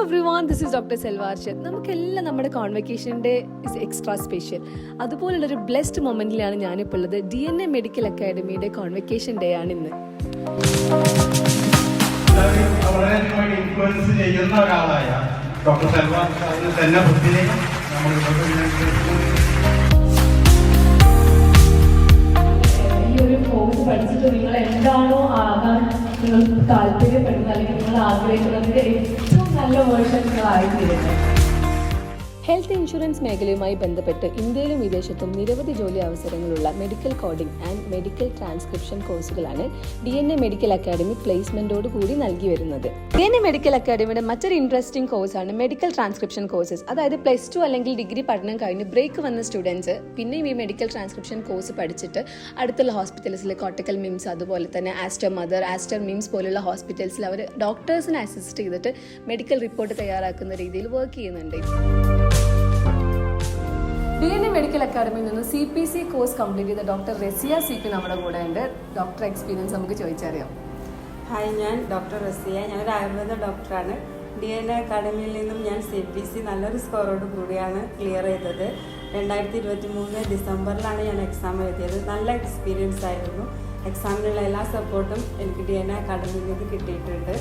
everyone, this is Dr. Selva Arshad. നമുക്കെല്ലാം നമ്മുടെ convocation day is extra special. അതുപോലുള്ളൊരു blessed മൊമെന്റിലാണ് ഞാനിപ്പോൾ ഉള്ളത്. DNA മെഡിക്കൽ അക്കാഡമിയുടെ കോൺവെക്കേഷൻ ഡേ ആണ് ഇന്ന്. ഇൻഫ്ലുവൻസ് ചെയ്യുന്ന ഒരാളായ ഡോക്ടർ സെൽവ തന്നെ ബുദ്ധിയിലേക്ക് നമ്മൾ ഈ ഒരു കോഴ്സ് പഠിച്ചിട്ട് നിങ്ങൾ എന്താണോ ആകാൻ നിങ്ങൾക്ക് താല്പര്യപ്പെടുന്നത് അല്ലെങ്കിൽ നിങ്ങൾ ആഗ്രഹിക്കുന്നതിൻ്റെ ഏറ്റവും നല്ല വേർഷൻ നിങ്ങളായിത്തീരുന്നത്. ഹെൽത്ത് ഇൻഷുറൻസ് മേഖലയുമായി ബന്ധപ്പെട്ട് ഇന്ത്യയിലും വിദേശത്തും നിരവധി ജോലി അവസരങ്ങളുള്ള medical coding and medical transcription കോഴ്സുകളാണ് DNA മെഡിക്കൽ അക്കാഡമി പ്ലേസ്മെന്റോട് കൂടി നൽകി വരുന്നത്. DNA മെഡിക്കൽ അക്കാഡമിയുടെ മറ്റൊരു ഇൻട്രസ്റ്റിംഗ് കോഴ്സാണ് മെഡിക്കൽ ട്രാൻസ്ക്രിപ്ഷൻ കോഴ്സസ്. അതായത് +2 അല്ലെങ്കിൽ ഡിഗ്രി പഠനം കഴിഞ്ഞ് ബ്രേക്ക് വന്ന സ്റ്റുഡൻസ് പിന്നെയും ഈ മെഡിക്കൽ ട്രാൻസ്ക്രിപ്ഷൻ കോഴ്സ് പഠിച്ചിട്ട് അടുത്തുള്ള ഹോസ്പിറ്റൽസിൽ കോട്ടക്കൽ മിംസ്, അതുപോലെ തന്നെ ആസ്റ്റർ മദർ, ആസ്റ്റർ മിംസ് പോലുള്ള ഹോസ്പിറ്റൽസിൽ അവർ ഡോക്ടേഴ്സിനെ അസിസ്റ്റ് ചെയ്തിട്ട് മെഡിക്കൽ റിപ്പോർട്ട് തയ്യാറാക്കുന്ന രീതിയിൽ വർക്ക് ചെയ്യുന്നുണ്ട്. DNA മെഡിക്കൽ അക്കാഡമിയിൽ നിന്ന് CPC കോഴ്സ് കംപ്ലീറ്റ് ചെയ്ത ഡോക്ടർ റസിയ CP നമ്മുടെ കൂടെ ഉണ്ട്. ഡോക്ടർ എക്സ്പീരിയൻസ് നമുക്ക് ചോദിച്ചറിയാം. ഹായ്, ഞാൻ ഡോക്ടർ റസിയ. ഞാനൊരു ആയുർവേദ ഡോക്ടറാണ്. DNA അക്കാഡമിയിൽ നിന്നും ഞാൻ CPC നല്ലൊരു സ്കോറോട് കൂടിയാണ് ക്ലിയർ ചെയ്തത്. 2023 ഡിസംബറിലാണ് ഞാൻ എക്സാം എഴുതിയത്. നല്ല എക്സ്പീരിയൻസ് ആയിരുന്നു. എക്സാമിനുള്ള എല്ലാ സപ്പോർട്ടും എനിക്ക് DNA അക്കാഡമിയിൽ നിന്ന് കിട്ടിയിട്ടുണ്ട്.